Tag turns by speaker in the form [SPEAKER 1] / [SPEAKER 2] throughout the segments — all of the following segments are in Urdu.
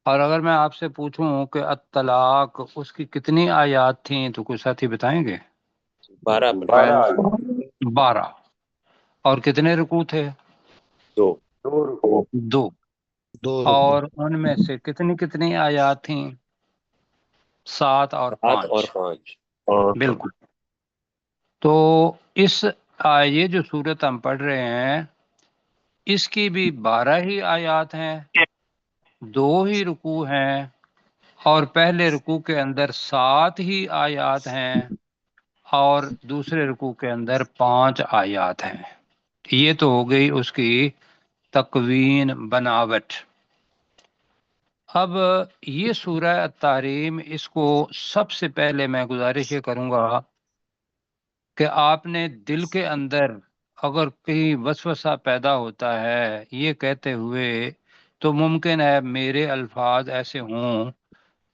[SPEAKER 1] اور اگر میں آپ سے پوچھوں کہ الطلاق اس کی کتنی آیات تھیں تو کوئی ساتھی بتائیں گے؟
[SPEAKER 2] 12
[SPEAKER 1] 12۔ اور کتنے رکوع تھے؟
[SPEAKER 2] 2
[SPEAKER 1] 2۔ اور ان میں سے کتنی کتنی آیات تھیں؟ 7 اور
[SPEAKER 2] 7 اور
[SPEAKER 1] 5۔
[SPEAKER 2] 5
[SPEAKER 1] بالکل۔ تو اس یہ جو صورت ہم پڑھ رہے ہیں اس کی بھی 12 ہی آیات ہیں، 2 ہی رکوع ہیں، اور پہلے رکوع کے اندر 7 ہی آیات ہیں، اور دوسرے رکوع کے اندر 5 آیات ہیں۔ یہ تو ہو گئی اس کی تکوین، بناوٹ۔ اب یہ سورہ التحریم، اس کو سب سے پہلے میں گزارش یہ کروں گا کہ آپ نے دل کے اندر اگر کہیں وسوسہ پیدا ہوتا ہے یہ کہتے ہوئے، تو ممکن ہے میرے الفاظ ایسے ہوں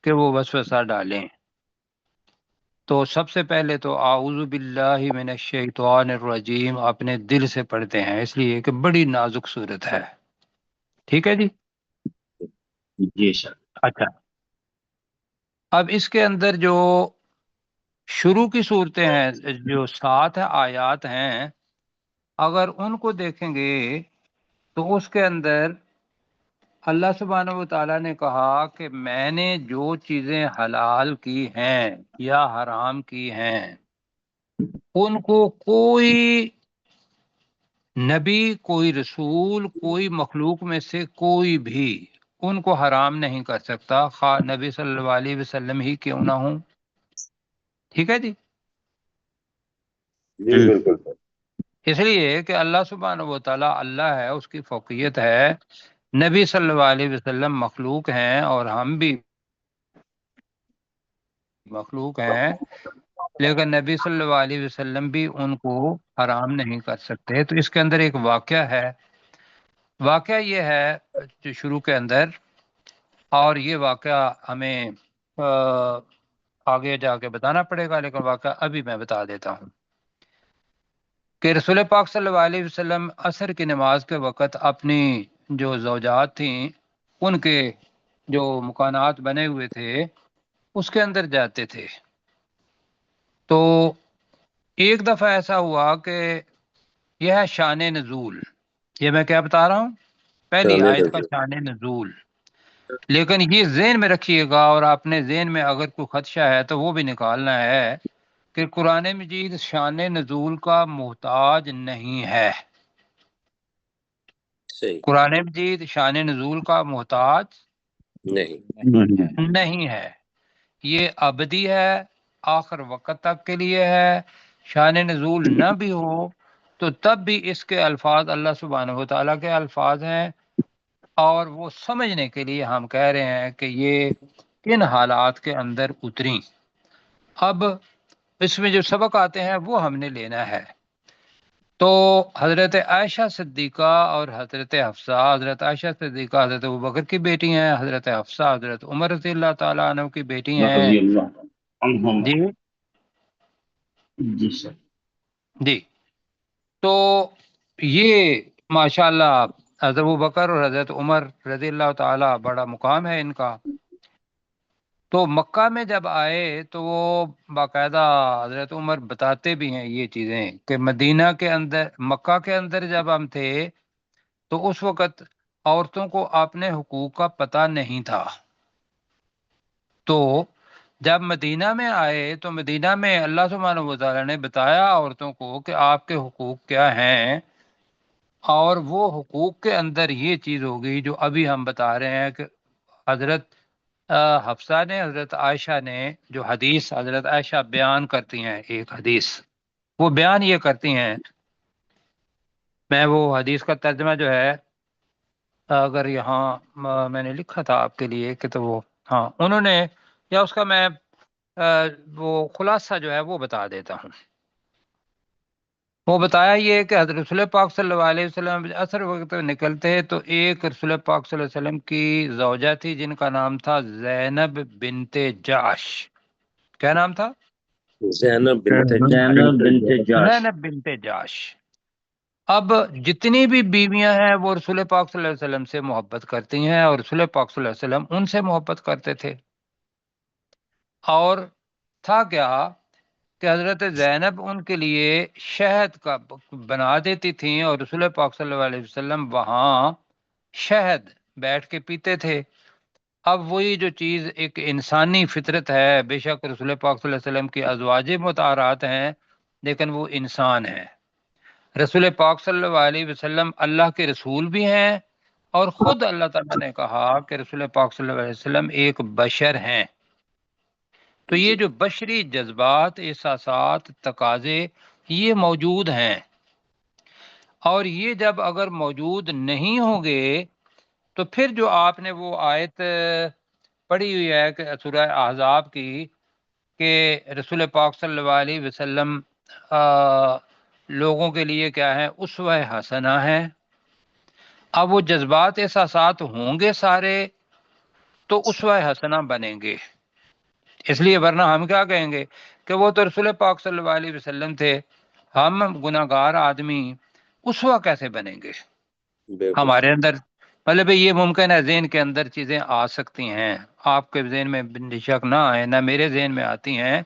[SPEAKER 1] کہ وہ وسوسہ ڈالیں۔ تو سب سے پہلے تو اعوذ باللہ من الشیطان الرجیم اپنے دل سے پڑھتے ہیں، اس لیے کہ بڑی نازک صورت ہے۔ ٹھیک ہے جی؟
[SPEAKER 3] جی سر۔
[SPEAKER 1] اچھا، اب اس کے اندر جو شروع کی صورتیں ہیں، جو 7 آیات ہیں، اگر ان کو دیکھیں گے تو اس کے اندر اللہ سبحانہ و تعالیٰ نے کہا کہ میں نے جو چیزیں حلال کی ہیں یا حرام کی ہیں ان کو کوئی نبی، کوئی رسول، کوئی مخلوق میں سے کوئی بھی ان کو حرام نہیں کر سکتا، خواہ نبی صلی اللہ علیہ وسلم ہی کیوں نہ ہوں۔ ٹھیک ہے جی؟
[SPEAKER 2] جی بالکل۔
[SPEAKER 1] اس لیے کہ اللہ سبحانہ و تعالیٰ اللہ ہے، اس کی فوقیت ہے، نبی صلی اللہ علیہ وسلم مخلوق ہیں اور ہم بھی مخلوق ہیں، لیکن نبی صلی اللہ علیہ وسلم بھی ان کو حرام نہیں کر سکتے۔ تو اس کے اندر ایک واقعہ ہے، واقعہ یہ ہے جو شروع کے اندر، اور یہ واقعہ ہمیں آگے جا کے بتانا پڑے گا، لیکن واقعہ ابھی میں بتا دیتا ہوں کہ رسول پاک صلی اللہ علیہ وسلم عصر کی نماز کے وقت اپنی جو زوجات تھیں ان کے جو مکانات بنے ہوئے تھے اس کے اندر جاتے تھے۔ تو ایک دفعہ ایسا ہوا کہ یہ ہے شان نزول، یہ میں کیا بتا رہا ہوں، پہلی آیت کا شان نزول۔ لیکن یہ ذہن میں رکھیے گا، اور اپنے ذہن میں اگر کوئی خدشہ ہے تو وہ بھی نکالنا ہے کہ قرآن مجید شان نزول کا محتاج نہیں ہے۔ قرآن مجید شان نزول کا محتاج نہیں ہے، یہ ابدی ہے، آخر وقت تک کے لیے ہے۔ شان نزول نہ بھی ہو تو تب بھی اس کے الفاظ اللہ سبحانہ و تعالیٰ کے الفاظ ہیں، اور وہ سمجھنے کے لیے ہم کہہ رہے ہیں کہ یہ کن حالات کے اندر اتری۔ اب اس میں جو سبق آتے ہیں وہ ہم نے لینا ہے۔ تو حضرت عائشہ صدیقہ اور حضرت حفصہ، حضرت عائشہ صدیقہ حضرت ابوبکر کی بیٹی ہیں، حضرت حفصہ حضرت عمر رضی اللہ تعالیٰ عنہ کی بیٹی ہیں۔
[SPEAKER 3] رضی اللہ عنہم۔
[SPEAKER 1] جی
[SPEAKER 3] جی سر۔
[SPEAKER 1] جی، تو یہ ماشاءاللہ حضرت ابوبکر اور حضرت عمر رضی اللہ تعالیٰ بڑا مقام ہے ان کا۔ تو مکہ میں جب آئے تو وہ باقاعدہ حضرت عمر بتاتے بھی ہیں یہ چیزیں کہ مدینہ کے اندر، مکہ کے اندر جب ہم تھے تو اس وقت عورتوں کو اپنے حقوق کا پتہ نہیں تھا، تو جب مدینہ میں آئے تو مدینہ میں اللہ سبحانہ و تعالیٰ نے بتایا عورتوں کو کہ آپ کے حقوق کیا ہیں، اور وہ حقوق کے اندر یہ چیز ہوگی جو ابھی ہم بتا رہے ہیں کہ حضرت حفصہ نے، حضرت عائشہ نے جو حدیث حضرت عائشہ بیان کرتی ہیں، ایک حدیث وہ بیان یہ کرتی ہیں، میں وہ حدیث کا ترجمہ جو ہے اگر یہاں میں نے لکھا تھا آپ کے لیے کہ تو وہ ہاں انہوں نے، یا اس کا میں وہ خلاصہ جو ہے وہ بتا دیتا ہوں۔ وہ بتایا یہ کہ حضرت رسول پاک صلی اللہ علیہ وسلم عصر وقت نکلتے تو ایک رسول پاک صلی اللہ علیہ وسلم کی زوجہ تھی جن کا نام تھا زینب بنت جعش۔ کیا نام تھا؟
[SPEAKER 2] زینب بنت
[SPEAKER 3] زینب بنت جاش۔
[SPEAKER 1] زینب بنت جعش۔ اب جتنی بھی بیویاں ہیں وہ رسول پاک صلی اللہ علیہ وسلم سے محبت کرتی ہیں اور رسول پاک صلی اللہ علیہ وسلم ان سے محبت کرتے تھے. اور تھا کیا کہ حضرت زینب ان کے لیے شہد کا بنا دیتی تھیں اور رسول پاک صلی اللہ علیہ وسلم وہاں شہد بیٹھ کے پیتے تھے. اب وہی جو چیز ایک انسانی فطرت ہے، بے شک رسول پاک صلی اللہ علیہ وسلم کی ازواج مطہرات ہیں لیکن وہ انسان ہیں. رسول پاک صلی اللہ علیہ وسلم اللہ کے رسول بھی ہیں اور خود اللہ تعالیٰ نے کہا کہ رسول پاک صلی اللہ علیہ وسلم ایک بشر ہیں. تو یہ
[SPEAKER 2] جی
[SPEAKER 1] جو بشری جذبات، احساسات، تقاضے یہ موجود ہیں، اور یہ جب اگر موجود نہیں ہوں گے تو پھر جو آپ نے وہ آیت پڑھی ہوئی ہے کہ سورہ احزاب کی کہ رسول پاک صلی اللہ علیہ وسلم لوگوں کے لیے کیا ہے، اسوہ حسنہ ہے. اب وہ جذبات احساسات ہوں گے سارے تو اسوہ حسنہ بنیں گے. اس لیے ورنہ ہم کیا کہیں گے کہ وہ تو رسول پاک صلی اللہ علیہ وسلم تھے، ہم گناہ گار آدمی اسوہ کیسے بنیں گے؟
[SPEAKER 2] بالکل
[SPEAKER 1] ہمارے اندر مطلب یہ ممکن ہے ذہن کے اندر چیزیں آ سکتی ہیں، آپ کے ذہن میں بے شک نہ آئے، نہ میرے ذہن میں آتی ہیں،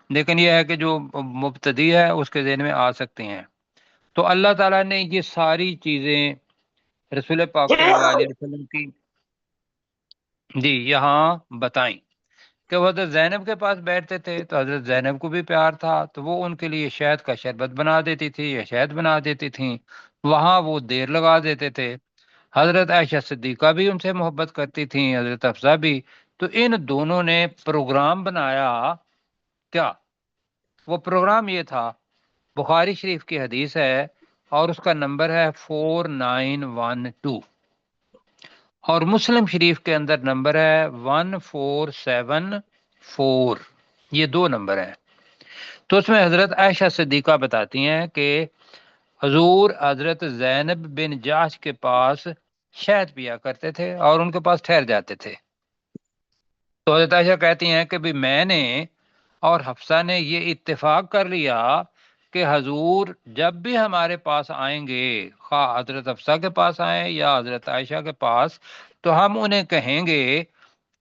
[SPEAKER 1] لیکن یہ ہے کہ جو مبتدی ہے اس کے ذہن میں آ سکتی ہیں. تو اللہ تعالیٰ نے یہ ساری چیزیں رسول پاک صلی اللہ علیہ وسلم کی جی یہاں بتائیں کہ وہ حضرت زینب کے پاس بیٹھتے تھے تو حضرت زینب کو بھی پیار تھا تو وہ ان کے لیے شہد کا شربت بنا دیتی تھی یا شہد بنا دیتی تھیں، وہاں وہ دیر لگا دیتے تھے. حضرت عائشہ صدیقہ بھی ان سے محبت کرتی تھیں، حضرت حفصہ بھی. تو ان دونوں نے پروگرام بنایا. کیا وہ پروگرام یہ تھا؟ بخاری شریف کی حدیث ہے اور اس کا نمبر ہے 4912، اور مسلم شریف کے اندر نمبر ہے 1474. یہ دو نمبر ہیں. تو اس میں حضرت عائشہ صدیقہ بتاتی ہیں کہ حضور حضرت زینب بن جاش کے پاس شہد پیا کرتے تھے اور ان کے پاس ٹھہر جاتے تھے. تو حضرت عائشہ کہتی ہیں کہ بھی میں نے اور حفصہ نے یہ اتفاق کر لیا کہ حضور جب بھی ہمارے پاس آئیں گے، خواہ حضرت حفصہ کے پاس آئیں یا حضرت عائشہ کے پاس، تو ہم انہیں کہیں گے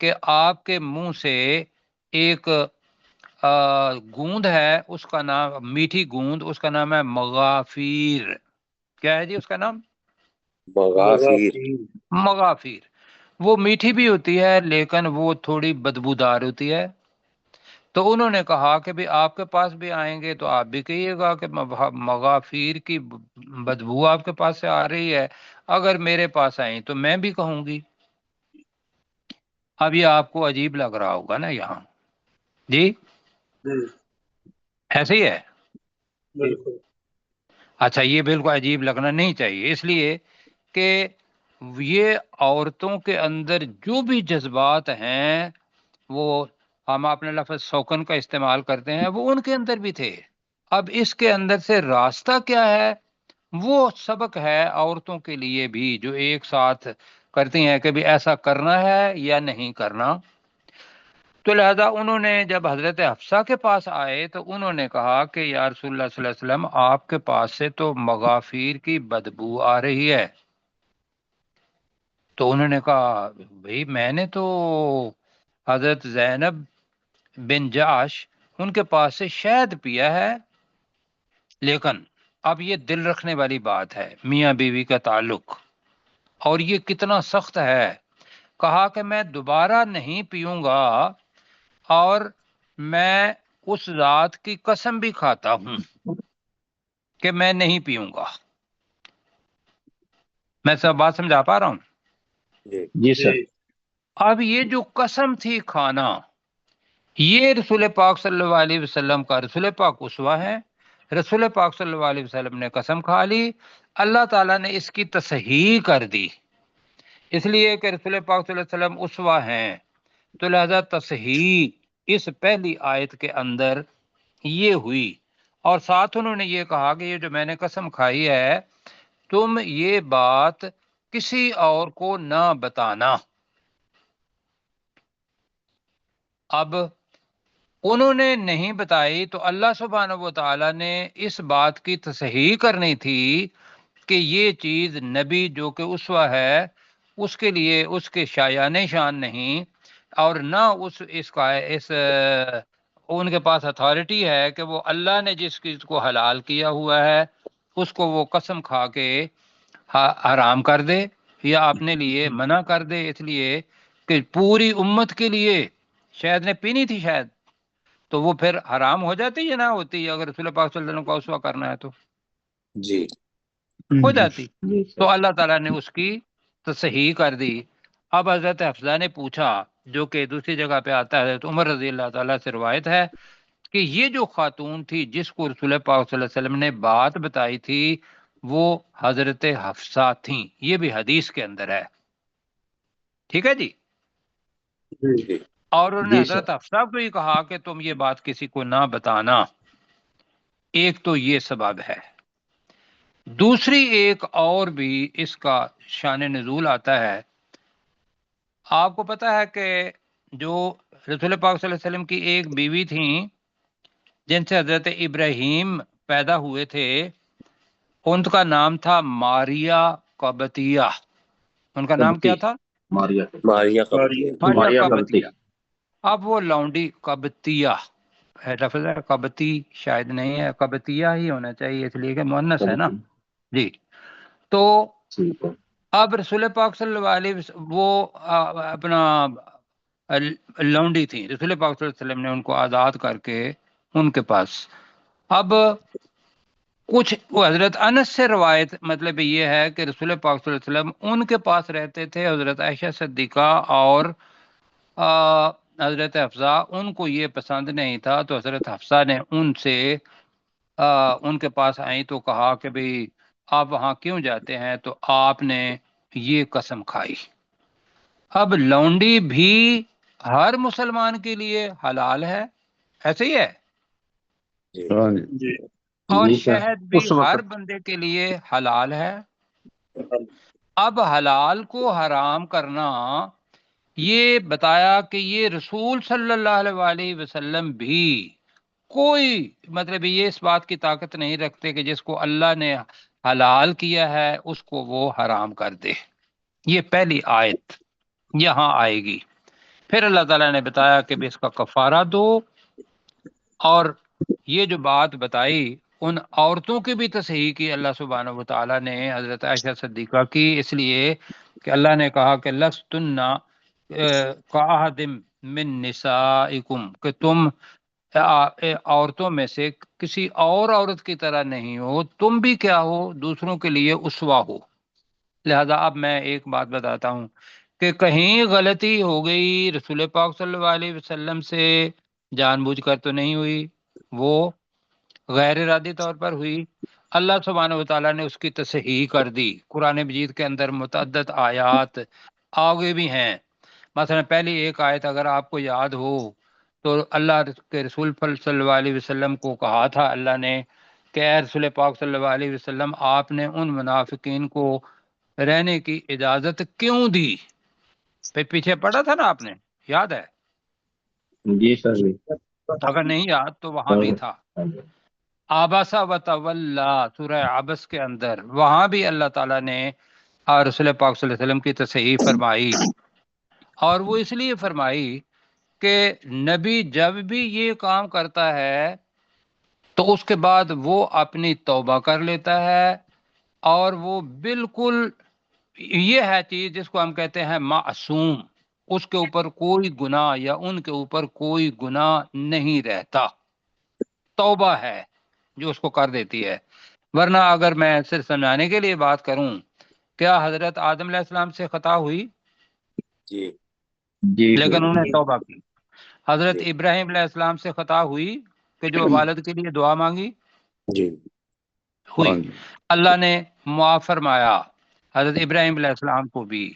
[SPEAKER 1] کہ آپ کے منہ سے ایک گوند ہے، اس کا نام میٹھی گوند، اس کا نام ہے مغافیر. کیا ہے جی اس کا نام؟
[SPEAKER 2] مغافیر.
[SPEAKER 1] مغافیر. وہ میٹھی بھی ہوتی ہے لیکن وہ تھوڑی بدبودار ہوتی ہے. تو انہوں نے کہا کہ بھی آپ کے پاس بھی آئیں گے تو آپ بھی کہیے گا کہ مغافیر کی بدبو آپ کے پاس سے آ رہی ہے، اگر میرے پاس آئیں تو میں بھی کہوں گی. اب یہ آپ کو عجیب لگ رہا ہوگا نا یہاں جی، ایسے ہی ہے.
[SPEAKER 3] بالکل.
[SPEAKER 1] اچھا یہ بالکل عجیب لگنا نہیں چاہیے، اس لیے کہ یہ عورتوں کے اندر جو بھی جذبات ہیں وہ ہم اپنے لفظ سوکن کا استعمال کرتے ہیں، وہ ان کے اندر بھی تھے. اب اس کے اندر سے راستہ کیا ہے؟ وہ سبق ہے عورتوں کے لیے بھی جو ایک ساتھ کرتی ہیں کہ بھی ایسا کرنا ہے یا نہیں کرنا. تو لہذا انہوں نے جب حضرت حفصہ کے پاس آئے تو انہوں نے کہا کہ یا رسول اللہ صلی اللہ علیہ وسلم آپ کے پاس سے تو مغافیر کی بدبو آ رہی ہے. تو انہوں نے کہا بھئی میں نے تو حضرت زینب بن جاش ان کے پاس سے شہد پیا ہے. لیکن اب یہ دل رکھنے والی بات ہے، میاں بیوی کا تعلق، اور یہ کتنا سخت ہے. کہا کہ میں دوبارہ نہیں پیوں گا اور میں اس ذات کی قسم بھی کھاتا ہوں کہ میں نہیں پیوں گا. میں سب بات سمجھا پا رہا ہوں؟
[SPEAKER 2] جی
[SPEAKER 3] جی سر.
[SPEAKER 1] اب یہ جو قسم تھی کھانا، یہ رسول پاک صلی اللہ علیہ وسلم کا، رسول پاک اسوہ ہے، رسول پاک صلی اللہ علیہ وسلم نے قسم کھا لی، اللہ تعالیٰ نے اس کی تصحیح کر دی. اس لیے کہ رسول پاک صلی اللہ علیہ وسلم اسوہ ہیں تو لہذا تصحیح اس پہلی آیت کے اندر یہ ہوئی. اور ساتھ انہوں نے یہ کہا کہ یہ جو میں نے قسم کھائی ہے تم یہ بات کسی اور کو نہ بتانا. اب انہوں نے نہیں بتائی تو اللہ سبحانہ و تعالیٰ نے اس بات کی تصحیح کرنی تھی کہ یہ چیز نبی جو کہ اسوہ ہے اس کے لیے اس کے شایان شان نہیں، اور نہ ان کے پاس اتھارٹی ہے کہ وہ اللہ نے جس چیز کو حلال کیا ہوا ہے اس کو وہ قسم کھا کے حرام کر دے یا اپنے لیے منع کر دے، اس لیے کہ پوری امت کے لیے شاید نے پینی تھی شاید، تو وہ پھر حرام ہو جاتی یا نہ ہوتی اگر رسول پاک صلی اللہ علیہ وسلم کا اسوہ کرنا ہے تو
[SPEAKER 2] جی
[SPEAKER 1] ہو جاتی۔
[SPEAKER 3] جی سر،
[SPEAKER 1] تو اللہ تعالیٰ نے اس کی تصحیح کر دی۔ اب حضرت حفصہ نے پوچھا، جو کہ دوسری جگہ پہ آتا ہے، تو عمر رضی اللہ تعالیٰ سے روایت ہے کہ یہ جو خاتون تھی جس کو رسول پاک صلی اللہ علیہ وسلم نے بات بتائی تھی وہ حضرت حفصہ تھیں، یہ بھی حدیث کے اندر ہے، ٹھیک ہے جی۔
[SPEAKER 2] جی
[SPEAKER 1] اور انہوں نے
[SPEAKER 3] جی
[SPEAKER 1] حضرت
[SPEAKER 3] سر،
[SPEAKER 1] حفصہ کو ہی کہا کہ تم یہ بات کسی کو نہ بتانا، ایک تو یہ سبب ہے۔ دوسری ایک اور بھی اس کا شان نزول آتا ہے۔ آپ کو پتہ ہے کہ جو رسول پاک صلی اللہ علیہ وسلم کی ایک بیوی تھیں جن سے حضرت ابراہیم پیدا ہوئے تھے، ان کا نام تھا ماریا قبطیہ۔ ان کا نام کیا تھا؟
[SPEAKER 3] ماریا
[SPEAKER 2] ماریا قبطی
[SPEAKER 1] ماریا
[SPEAKER 3] ماریا
[SPEAKER 1] قبطیہ۔
[SPEAKER 3] قبطی۔
[SPEAKER 1] اب وہ لونڈی قبطیہ ہے، لفظ ہے قبطی شاید نہیں ہے، قبطیہ ہی ہونا چاہیے اس لیے کہ مؤنث ہے نا جی۔ تو
[SPEAKER 3] ٹھیک ہے،
[SPEAKER 1] اب رسول پاک صلی اللہ علیہ وسلم وہ اپنا لونڈی تھی، رسول پاک صلی اللہ علیہ وسلم نے ان کو آزاد کر کے ان کے پاس، اب کچھ وہ حضرت انس سے روایت مطلب یہ ہے کہ رسول پاک صلی اللہ علیہ وسلم ان کے پاس رہتے تھے، حضرت عائشہ صدیقہ اور حضرت حفصہ، ان کو یہ پسند نہیں تھا، تو حضرت حفصہ نے ان سے ان کے پاس آئیں تو کہا کہ بھئی آپ وہاں کیوں جاتے ہیں؟ تو آپ نے یہ قسم کھائی۔ اب لونڈی بھی ہر مسلمان کے لیے حلال ہے، ایسے ہی ہے،
[SPEAKER 2] جی
[SPEAKER 1] اور
[SPEAKER 3] جی سر،
[SPEAKER 1] شہد بھی
[SPEAKER 3] اس
[SPEAKER 1] ہر
[SPEAKER 3] وقت
[SPEAKER 1] بندے کے لیے حلال ہے۔ اب حلال کو حرام کرنا، یہ بتایا کہ یہ رسول صلی اللہ علیہ وآلہ وسلم بھی کوئی مطلب یہ اس بات کی طاقت نہیں رکھتے کہ جس کو اللہ نے حلال کیا ہے اس کو وہ حرام کر دے۔ یہ پہلی آیت یہاں آئے گی۔ پھر اللہ تعالیٰ نے بتایا کہ بھی اس کا کفارہ دو، اور یہ جو بات بتائی ان عورتوں کی بھی تصحیح کی اللہ سبحانہ و تعالیٰ نے حضرت عائشہ صدیقہ کی، اس لیے کہ اللہ نے کہا کہ لستن کاحد من نسائکم، کہ تم عورتوں میں سے کسی اور عورت کی طرح نہیں ہو، تم بھی کیا ہو؟ دوسروں کے لیے اسوہ ہو۔ لہذا اب میں ایک بات بتاتا ہوں کہ کہیں غلطی ہو گئی رسول پاک صلی اللہ علیہ وسلم سے، جان بوجھ کر تو نہیں ہوئی، وہ غیر ارادی طور پر ہوئی، اللہ سبحانہ و تعالیٰ نے اس کی تصحیح کر دی۔ قرآن مجید کے اندر متعدد آیات آگے بھی ہیں، مثلا پہلی ایک آیت اگر آپ کو یاد ہو تو اللہ کے رسول صلی اللہ علیہ وسلم کو کہا تھا اللہ نے کہ اے رسول پاک صلی اللہ علیہ وسلم، آپ نے ان منافقین کو رہنے کی اجازت کیوں دی؟ پھر پیچھے پڑھا تھا نا آپ نے، یاد ہے؟
[SPEAKER 3] جی سر، جی
[SPEAKER 1] اگر نہیں یاد تو وہاں بھی تھا، آباسا و تولا، سورہ عبس کے اندر، وہاں بھی اللہ تعالیٰ نے رسول پاک صلی اللہ علیہ وسلم کی تصحیح فرمائی، اور وہ اس لیے فرمائی کہ نبی جب بھی یہ کام کرتا ہے تو اس کے بعد وہ اپنی توبہ کر لیتا ہے، اور وہ بالکل یہ ہے چیز جس کو ہم کہتے ہیں معصوم، اس کے اوپر کوئی گناہ یا ان کے اوپر کوئی گناہ نہیں رہتا، توبہ ہے جو اس کو کر دیتی ہے۔ ورنہ اگر میں صرف سمجھانے کے لیے بات کروں، کیا حضرت آدم علیہ السلام سے خطا ہوئی؟
[SPEAKER 2] جی
[SPEAKER 3] جی
[SPEAKER 1] لیکن انہوں نے
[SPEAKER 2] جی
[SPEAKER 1] توبہ کی۔ حضرت
[SPEAKER 2] جی
[SPEAKER 1] ابراہیم علیہ السلام سے خطا ہوئی کہ جو والد کے لیے دعا مانگی؟
[SPEAKER 2] جی
[SPEAKER 1] ہوئی، اللہ نے معاف فرمایا حضرت ابراہیم علیہ السلام کو بھی۔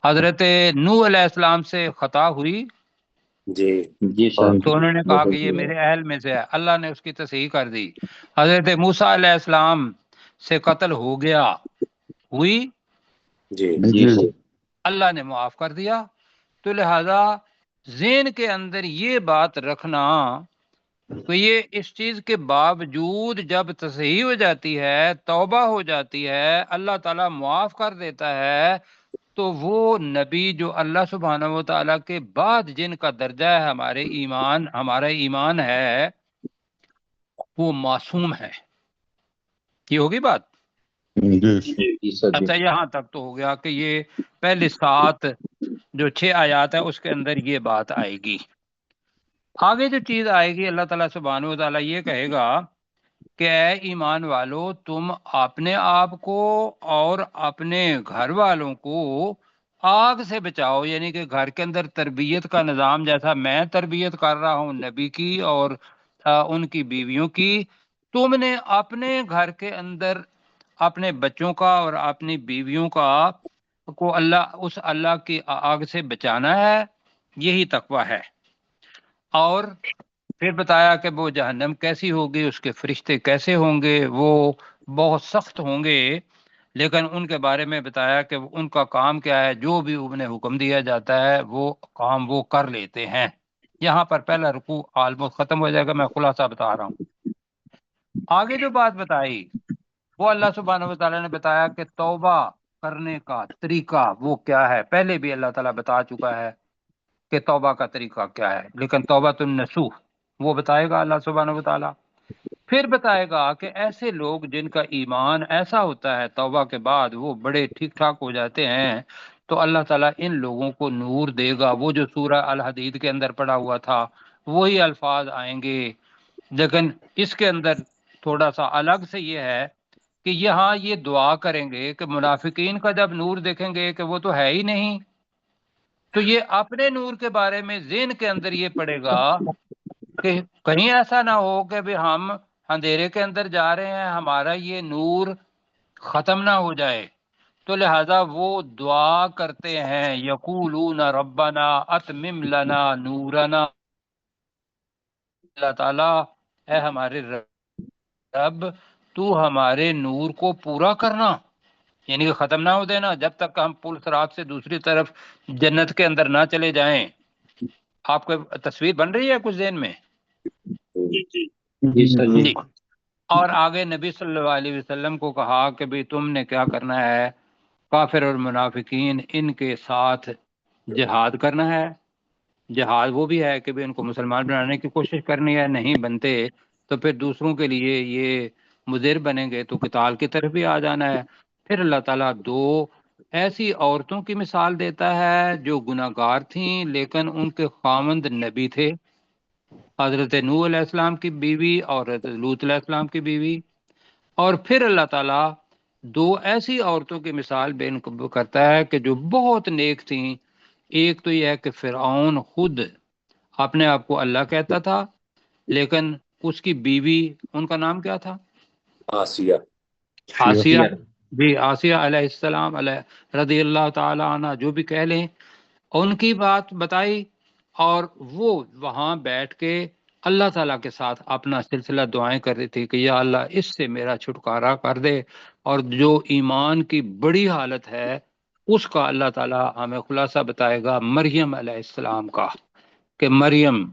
[SPEAKER 1] حضرت نوح علیہ السلام سے خطا ہوئی
[SPEAKER 2] جی
[SPEAKER 3] جی سر،
[SPEAKER 1] تو انہوں نے کہا کہ یہ میرے اہل میں سے ہے، اللہ نے اس کی تصحیح کر دی۔ حضرت موسیٰ علیہ السلام سے قتل ہو گیا، ہوئی،
[SPEAKER 2] جی
[SPEAKER 3] جی سر،
[SPEAKER 1] اللہ نے معاف کر دیا۔ تو لہذا ذہن کے اندر یہ بات رکھنا تو یہ اس چیز کے باوجود جب تصحیح ہو جاتی ہے، توبہ ہو جاتی ہے، اللہ تعالیٰ معاف کر دیتا ہے، تو وہ نبی جو اللہ سبحانہ و تعالیٰ کے بعد جن کا درجہ ہے ہمارا ایمان ہے، وہ معصوم ہے۔ یہ ہوگی بات؟
[SPEAKER 3] جی سر جی۔
[SPEAKER 1] اچھا، یہاں تک تو ہو گیا کہ یہ پہلے 7 جو 6 آیات ہے اس کے اندر یہ بات آئے گی۔ آگے جو چیز آئے گی، اللہ تعالیٰ سبحانہ و تعالیٰ یہ کہے گا کہ اے ایمان والو، تم اپنے آپ کو اور اپنے گھر والوں کو آگ سے بچاؤ، یعنی کہ گھر کے اندر تربیت کا نظام جیسا میں تربیت کر رہا ہوں نبی کی اور ان کی بیویوں کی، تم نے اپنے گھر کے اندر اپنے بچوں کا اور اپنی بیویوں کا کو اس اللہ کی آگ سے بچانا ہے۔ یہی تقویٰ ہے۔ اور پھر بتایا کہ وہ جہنم کیسی ہوگی، اس کے فرشتے کیسے ہوں گے، وہ بہت سخت ہوں گے، لیکن ان کے بارے میں بتایا کہ ان کا کام کیا ہے، جو بھی انہیں حکم دیا جاتا ہے وہ کام وہ کر لیتے ہیں۔ یہاں پر پہلا رکوع آلموسٹ ختم ہو جائے گا، میں خلاصہ بتا رہا ہوں۔ آگے جو بات بتائی وہ اللہ سبحانہ و تعالیٰ نے بتایا کہ توبہ کرنے کا طریقہ وہ کیا ہے۔ پہلے بھی اللہ تعالیٰ بتا چکا ہے کہ توبہ کا طریقہ کیا ہے، لیکن توبہ النصوح وہ بتائے گا اللہ سبحانہ و تعالیٰ۔ پھر بتائے گا کہ ایسے لوگ جن کا ایمان ایسا ہوتا ہے توبہ کے بعد وہ بڑے ٹھیک ٹھاک ہو جاتے ہیں، تو اللہ تعالیٰ ان لوگوں کو نور دے گا۔ وہ جو سورہ الحدید کے اندر پڑا ہوا تھا وہی الفاظ آئیں گے، لیکن اس کے اندر تھوڑا سا الگ سے یہ ہے کہ یہاں یہ دعا کریں گے کہ منافقین کا جب نور دیکھیں گے کہ وہ تو ہے ہی نہیں، تو یہ اپنے نور کے بارے میں ذہن کے اندر یہ پڑے گا کہ کہیں ایسا نہ ہو کہ بھی ہم اندھیرے کے اندر جا رہے ہیں، ہمارا یہ نور ختم نہ ہو جائے، تو لہذا وہ دعا کرتے ہیں، یقولون ربنا اتمم لنا نورنا، اللہ تعالیٰ اے ہمارے رب تو ہمارے نور کو پورا کرنا، یعنی کہ ختم نہ ہو دینا جب تک ہم پل صراط سے دوسری طرف جنت کے اندر نہ چلے جائیں۔ آپ کو تصویر بن رہی ہے کچھ ذہن میں؟
[SPEAKER 3] جی سر جی۔
[SPEAKER 1] جی۔ اور آگے نبی صلی اللہ علیہ وسلم کو کہا کہ بھی تم نے کیا کرنا ہے، کافر اور منافقین ان کے ساتھ جہاد کرنا ہے۔ جہاد وہ بھی ہے کہ بھی ان کو مسلمان بنانے کی کوشش کرنی ہے، نہیں بنتے تو پھر دوسروں کے لیے یہ مضر بنیں گے تو قتال کی طرف بھی آ جانا ہے۔ پھر اللہ تعالیٰ 2 ایسی عورتوں کی مثال دیتا ہے جو گناہ گار تھیں لیکن ان کے خاوند نبی تھے، حضرت نوح علیہ السلام کی بیوی اور حضرت لوط علیہ السلام کی بیوی۔ اور پھر اللہ تعالیٰ 2 ایسی عورتوں کی مثال بیان کرتا ہے کہ جو بہت نیک تھیں۔ ایک تو یہ ہے کہ فرعون خود اپنے آپ کو اللہ کہتا تھا، لیکن اس کی بیوی، ان کا نام کیا تھا؟
[SPEAKER 2] آسیہ۔
[SPEAKER 1] آسیہ۔ جی، آسیہ علیہ السلام علیہ رضی اللہ تعالی عنہ، جو بھی کہہ لیں، ان کی بات بتائی، اور وہ وہاں بیٹھ کے اللہ تعالیٰ کے ساتھ اپنا سلسلہ دعائیں کر رہی تھی کہ یا اللہ اس سے میرا چھٹکارا کر دے۔ اور جو ایمان کی بڑی حالت ہے اس کا اللہ تعالیٰ ہمیں خلاصہ بتائے گا مریم علیہ السلام کا، کہ مریم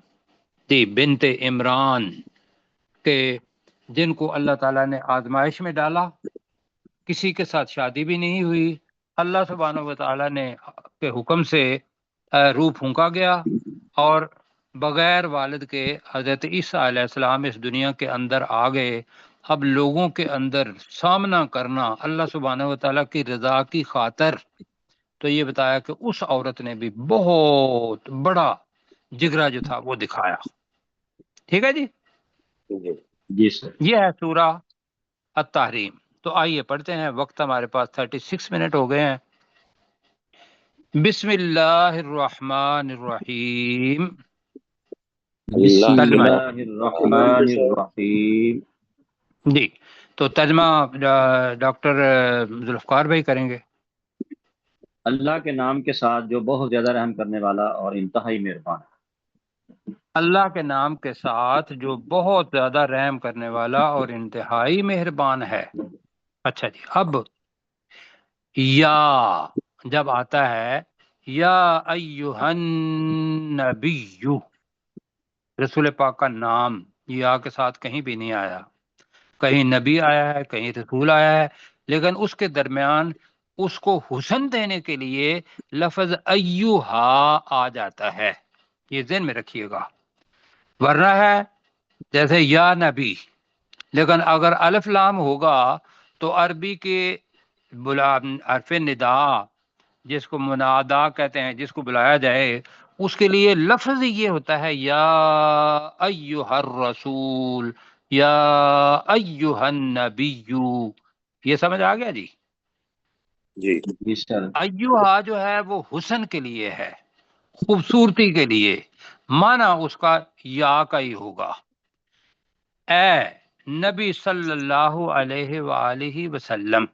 [SPEAKER 1] تھی بنت عمران، کہ جن کو اللہ تعالیٰ نے آزمائش میں ڈالا، کسی کے ساتھ شادی بھی نہیں ہوئی، اللہ سبحانہ و تعالیٰ نے کے حکم سے روح پھونکا گیا، اور بغیر والد کے حضرت عیسیٰ علیہ السلام اس دنیا کے اندر آ گئے۔ اب لوگوں کے اندر سامنا کرنا اللہ سبحانہ و تعالیٰ کی رضا کی خاطر، تو یہ بتایا کہ اس عورت نے بھی بہت بڑا جگرا جو تھا وہ دکھایا۔ ٹھیک ہے جی،
[SPEAKER 2] جی
[SPEAKER 3] جی سر۔
[SPEAKER 1] یہ ہے سورہ التحریم۔ تو آئیے پڑھتے ہیں، وقت ہمارے پاس 36 منٹ ہو گئے ہیں۔ بسم اللہ الرحمن الرحیم۔
[SPEAKER 3] بسم
[SPEAKER 1] ترجمہ
[SPEAKER 3] اللہ الرحمن الرحیم۔
[SPEAKER 1] جی، تو ترجمہ ڈاکٹر ذوالفقار بھائی کریں گے۔
[SPEAKER 3] اللہ کے نام کے ساتھ جو بہت زیادہ رحم کرنے والا اور انتہائی مہربان ہے۔
[SPEAKER 1] اللہ کے نام کے ساتھ جو بہت زیادہ رحم کرنے والا اور انتہائی مہربان ہے۔ اچھا جی، اب یا جب آتا ہے یا ایہا النبی، رسول پاک کا نام یا کے ساتھ کہیں بھی نہیں آیا، کہیں نبی آیا ہے، کہیں رسول آیا ہے، لیکن اس کے درمیان اس کو حسن دینے کے لیے لفظ ایوہا آ جاتا ہے، یہ ذہن میں رکھیے گا، ورنہ ہے جیسے یا نبی، لیکن اگر الف لام ہوگا تو عربی کے حرف ندا، جس کو منادا کہتے ہیں، جس کو بلایا جائے، اس کے لیے لفظ یہ ہوتا ہے یا ایھا الرسول، یا ایھا النبی، یہ سمجھ آ گیا جی؟
[SPEAKER 2] جی
[SPEAKER 3] جی سر،
[SPEAKER 1] ایھا جو ہے وہ حسن کے لیے ہے، خوبصورتی کے لیے، معنی اس کا یا کا ہی ہوگا، اے نبی صلی اللہ علیہ وآلہ وسلم،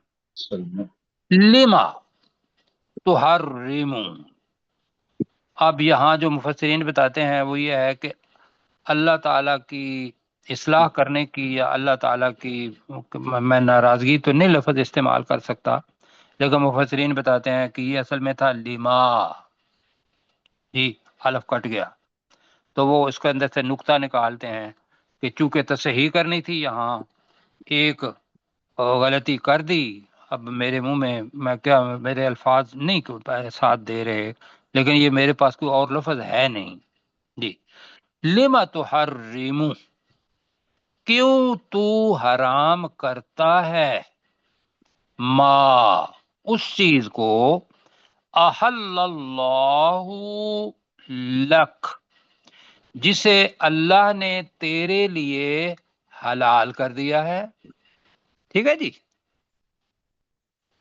[SPEAKER 1] لما تحرم، اب یہاں جو مفسرین بتاتے ہیں وہ یہ ہے کہ اللہ تعالیٰ کی اصلاح کرنے کی، یا اللہ تعالیٰ کی، میں ناراضگی تو نہیں لفظ استعمال کر سکتا، لیکن مفسرین بتاتے ہیں کہ یہ اصل میں تھا لما، جی حلف کٹ گیا، تو وہ اس کے اندر سے نقطہ نکالتے ہیں کہ چونکہ تصحیح کرنی تھی، یہاں ایک غلطی کر دی، اب میرے منہ میں کیا، میرے الفاظ نہیں ساتھ دے رہے، لیکن یہ میرے پاس کوئی اور لفظ ہے نہیں جی۔ لما تحرم، کیوں تو حرام کرتا ہے، ما، اس چیز کو، احل اللہ لک، جسے اللہ نے تیرے لیے حلال کر دیا ہے، ٹھیک ہے جی؟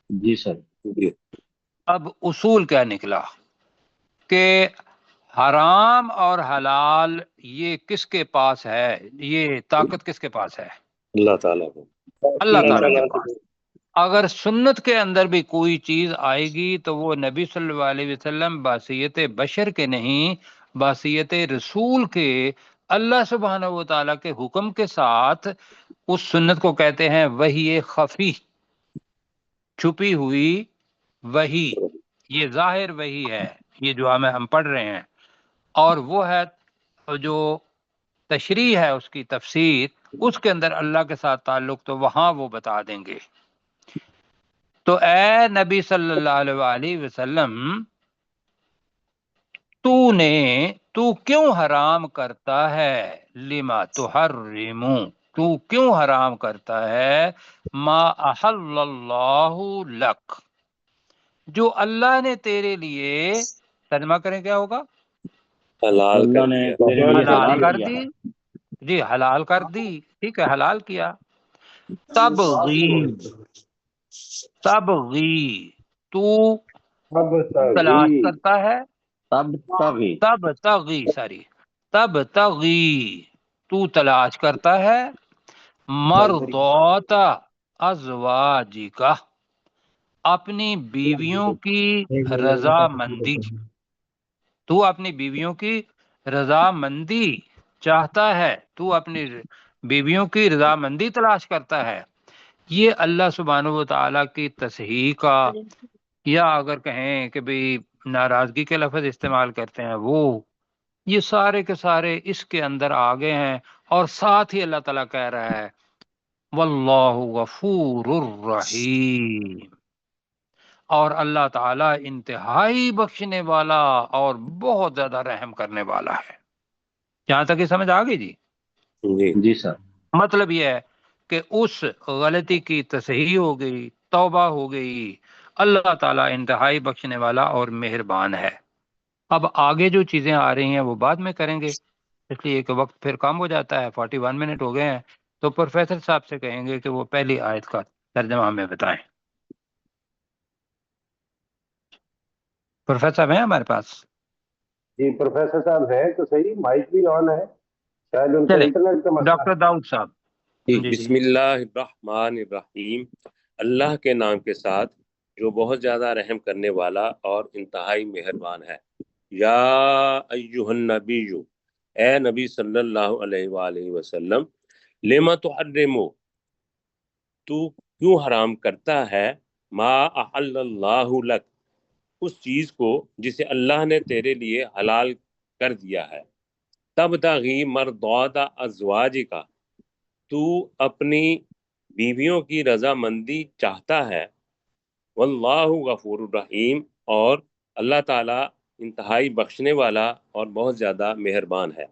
[SPEAKER 3] جی سر،
[SPEAKER 2] جی
[SPEAKER 1] اب اصول کیا نکلا کہ حرام اور حلال یہ کس کے پاس ہے، یہ طاقت کس کے پاس ہے؟
[SPEAKER 2] اللہ تعالیٰ کو،
[SPEAKER 1] اللہ تعالیٰ کے پاس۔ اگر سنت کے اندر بھی کوئی چیز آئے گی تو وہ نبی صلی اللہ علیہ وسلم باصیت بشر کے نہیں، باصیت رسول کے، اللہ سبحانہ و تعالیٰ کے حکم کے ساتھ، اس سنت کو کہتے ہیں وحی خفی، چھپی ہوئی وحی، یہ ظاہر وحی ہے، یہ جو ہم پڑھ رہے ہیں، اور وہ ہے جو تشریح ہے، اس کی تفسیر، اس کے اندر اللہ کے ساتھ تعلق تو وہاں وہ بتا دیں گے۔ تو اے نبی صلی اللہ علیہ وآلہ وسلم، تو کیوں حرام کرتا ہے، لما تحرم، تو کیوں حرام کرتا ہے، ما احل اللہ لک، جو اللہ نے تیرے لیے، ترجمہ کریں کیا ہوگا؟
[SPEAKER 2] حلال
[SPEAKER 3] اللہ
[SPEAKER 2] کر
[SPEAKER 3] نے
[SPEAKER 2] دیا،
[SPEAKER 3] تیرے لیے
[SPEAKER 1] حلال
[SPEAKER 3] حلال
[SPEAKER 1] کر
[SPEAKER 3] کیا
[SPEAKER 1] دی،
[SPEAKER 3] ہے۔
[SPEAKER 1] جی حلال کر دی، ٹھیک ہے، حلال کیا۔ تبغی، تبغی، تو تلاش کرتا ہے،
[SPEAKER 3] تب تبھی،
[SPEAKER 1] تب تغی، ساری، تب تغی، تو تلاش کرتا ہے، مرضات ازواجکا، اپنی بیویوں کی رضامندی، تو اپنی بیویوں کی رضامندی چاہتا ہے، تو اپنی بیویوں کی رضامندی تلاش کرتا ہے، یہ اللہ سبحانہ و تعالیٰ کی تصحیح کا، یا اگر کہیں کہ بھی ناراضگی کے لفظ استعمال کرتے ہیں وہ، یہ سارے کے سارے اس کے اندر آگے ہیں، اور ساتھ ہی اللہ تعالیٰ کہہ رہا ہے واللہ غفور الرحیم، اور اللہ تعالیٰ انتہائی بخشنے والا اور بہت زیادہ رحم کرنے والا ہے۔ یہاں تک یہ سمجھ آ گئی جی؟
[SPEAKER 2] جی
[SPEAKER 3] جی سر،
[SPEAKER 1] مطلب یہ ہے کہ اس غلطی کی تصحیح ہو گئی، توبہ ہو گئی، اللہ تعالیٰ انتہائی بخشنے والا اور مہربان ہے۔ اب آگے جو چیزیں آ رہی ہیں وہ بعد میں کریں گے، اس لیے کہ وقت پھر کم ہو جاتا ہے، 41 منٹ ہو گئے ہیں، تو پروفیسر صاحب سے کہیں گے کہ وہ پہلی آیت کا ترجمہ ہمیں بتائیں۔ پروفیسر صاحب ہیں ہمارے پاس؟
[SPEAKER 4] جی پروفیسر صاحب ہیں تو صحیح، مائک بھی آن ہے، شاید ان کا
[SPEAKER 1] چلے
[SPEAKER 4] انٹرنیٹ کا مسئلہ
[SPEAKER 1] ڈاکٹر داؤد صاحب۔ جی
[SPEAKER 2] بسم اللہ الرحمن الرحیم، اللہ کے نام کے ساتھ جو بہت زیادہ رحم کرنے والا اور انتہائی مہربان ہے۔ یا ایہا النبی، اے نبی صلی اللہ علیہ وآلہ وسلم، لما تحرم، تو کیوں حرام کرتا ہے، ما احل اللہ لک، اس چیز کو جسے اللہ نے تیرے لیے حلال کر دیا ہے۔ تبتغی مرضات ازواجک، تو اپنی بیویوں کی رضامندی چاہتا ہے، واللہ غفور الرحیم، اور اللہ تعالیٰ انتہائی بخشنے والا اور بہت زیادہ مہربان ہے۔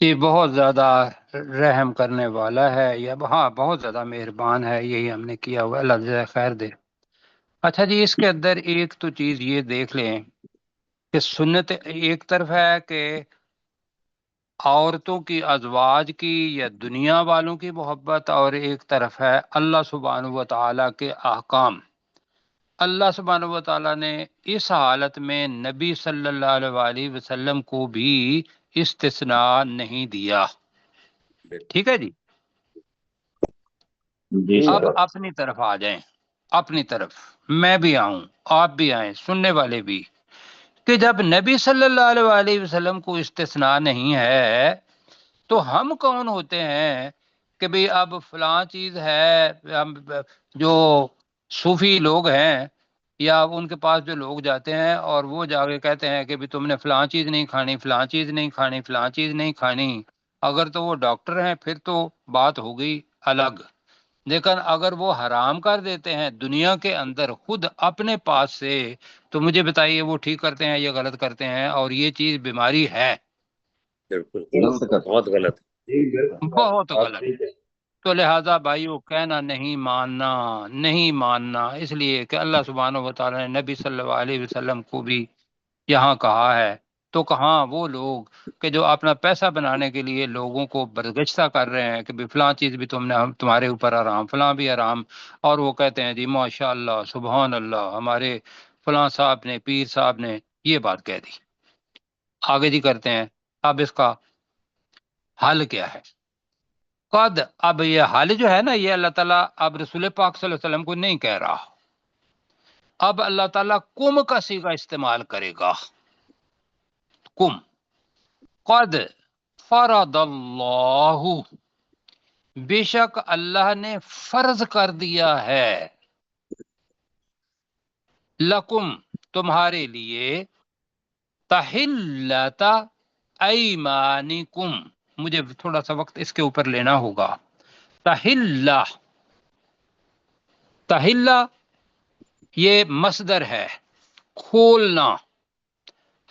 [SPEAKER 1] یہ بہت زیادہ رحم کرنے والا ہے، یا ہاں بہت زیادہ مہربان ہے، یہی ہم نے کیا ہوا، اللہ جزائے خیر دے۔ اچھا جی، اس کے اندر ایک تو چیز یہ دیکھ لیں کہ سنت ایک طرف ہے کہ عورتوں کی ازواج کی یا دنیا والوں کی محبت، اور ایک طرف ہے اللہ سبحانہ و تعالیٰ کے احکام۔ اللہ سبحانہ و تعالیٰ نے اس حالت میں نبی صلی اللہ علیہ وآلہ وسلم کو بھی استثناء نہیں دیا۔ ٹھیک ہے جی،
[SPEAKER 3] جی
[SPEAKER 4] جی
[SPEAKER 3] سر۔
[SPEAKER 1] اب اپنی طرف آ جائیں، اپنی طرف میں بھی آؤں، آپ بھی آئیں، سننے والے بھی، کہ جب نبی صلی اللہ علیہ وآلہ وسلم کو استثناء نہیں ہے تو ہم کون ہوتے ہیں کہ بھئی اب فلاں چیز ہے؟ جو صوفی لوگ ہیں یا ان کے پاس جو لوگ جاتے ہیں اور وہ جا کے کہتے ہیں کہ بھی تم نے فلاں چیز نہیں کھانی، فلاں چیز نہیں کھانی، فلاں چیز نہیں کھانی، اگر تو وہ ڈاکٹر ہیں پھر تو بات ہو گئی الگ، لیکن اگر وہ حرام کر دیتے ہیں دنیا کے اندر خود اپنے پاس سے، تو مجھے بتائیے وہ ٹھیک کرتے ہیں یا غلط کرتے ہیں؟ اور یہ چیز بیماری ہے،
[SPEAKER 2] بالکل
[SPEAKER 3] غلط کر
[SPEAKER 2] بہت غلط۔
[SPEAKER 4] جی بالکل
[SPEAKER 1] بہت
[SPEAKER 4] بات
[SPEAKER 1] غلط۔
[SPEAKER 4] ٹھیک ہے۔
[SPEAKER 1] تو لہذا بھائیو کہنا نہیں ماننا، نہیں ماننا، اس لیے کہ اللہ سبحانہ و تعالیٰ نے نبی صلی اللہ علیہ وسلم کو بھی یہاں کہا ہے، تو کہاں وہ لوگ کہ جو اپنا پیسہ بنانے کے لیے لوگوں کو برگشتہ کر رہے ہیں کہ بھی فلاں چیز بھی تم نے تمہارے اوپر حرام، فلاں بھی حرام، اور وہ کہتے ہیں جی ماشاء اللہ سبحان اللہ ہمارے فلاں صاحب نے، پیر صاحب نے یہ بات کہہ دی۔ آگے جی کرتے ہیں، اب اس کا حل کیا ہے؟ قد، اب یہ حل جو ہے نا، یہ اللہ تعالیٰ اب رسول پاک صلی اللہ علیہ وسلم کو نہیں کہہ رہا، اب اللہ تعالیٰ کم کا صیغہ استعمال کرے گا، کم۔ قد فرض اللہ، بے شک اللہ نے فرض کر دیا ہے، لکم تمہارے لیے، تحلت ایمانکم، مجھے تھوڑا سا وقت اس کے اوپر لینا ہوگا۔ تحلہ، تحلہ یہ مصدر ہے، کھولنا،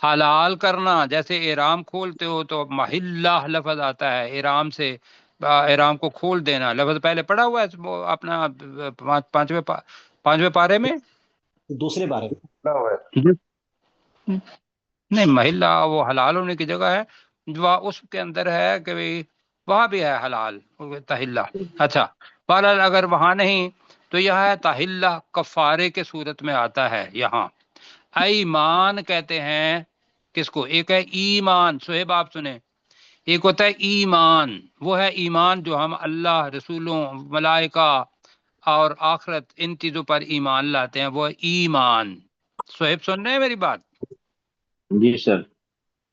[SPEAKER 1] حلال کرنا، جیسے احرام کھولتے ہو تو محلہ لفظ آتا ہے، احرام سے احرام کو کھول دینا، لفظ پہلے پڑھا ہوا ہے وہ اپنا پانچویں پارے میں،
[SPEAKER 5] دوسرے بارے میں
[SPEAKER 4] نہ ہوا ہے۔
[SPEAKER 1] نہیں محلہ وہ حلال ہونے کی جگہ ہے، جو اس کے اندر ہے کہ وہاں بھی ہے حلال تحلہ۔ اچھا بہرحال اگر وہاں نہیں تو یہاں ہے تحلہ، کفارے کے صورت میں آتا ہے یہاں۔ ایمان کہتے ہیں کس کو؟ ایک ہے ایمان، صہیب آپ سنیں، ایک ہوتا ہے ایمان، وہ ہے ایمان جو ہم اللہ، رسولوں، ملائکہ اور آخرت ان چیزوں پر ایمان لاتے ہیں، وہ ہے ایمان۔ صہیب سن رہے ہیں میری بات؟
[SPEAKER 3] جی سر۔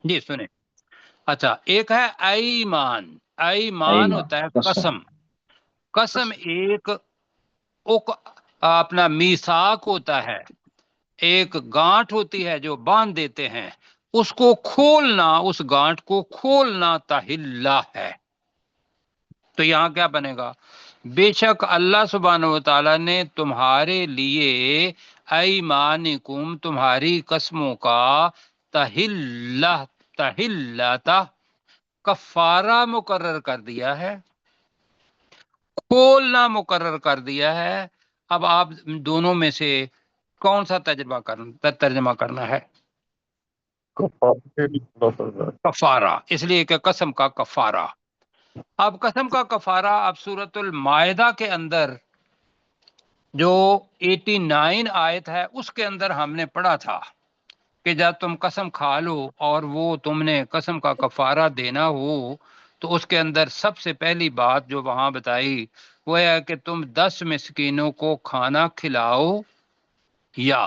[SPEAKER 1] جی سنیں۔ اچھا ایک ہے ایمان، ایمان
[SPEAKER 3] ایمان
[SPEAKER 1] ہوتا ہے
[SPEAKER 3] قسم۔
[SPEAKER 1] قسم، قسم ایک اپنا میثاق ہوتا ہے، ایک گانٹھ ہوتی ہے جو باندھ دیتے ہیں، اس کو کھولنا، اس گانٹھ کو کھولنا تحلہ ہے۔ تو یہاں کیا بنے گا؟ بے شک اللہ سبحانہ و تعالیٰ نے تمہارے لیے ایمانکم، تمہاری قسموں کا، تحلہ، تحلتا، کفارہ مقرر کر دیا ہے، کھولنا مقرر کر دیا ہے۔ اب آپ دونوں میں سے کون سا ترجمہ کرنا ہے؟ کفارہ، اس لیے کہ قسم کا کفارہ۔ اب قسم کا کفارہ، اب سورۃ المائدہ کے اندر جو 89 آیت ہے اس کے اندر ہم نے پڑھا تھا کہ جب تم قسم کھا لو اور وہ تم نے قسم کا کفارہ دینا ہو تو اس کے اندر سب سے پہلی بات جو وہاں بتائی وہ ہے کہ تم 10 مسکینوں کو کھانا کھلاؤ، یا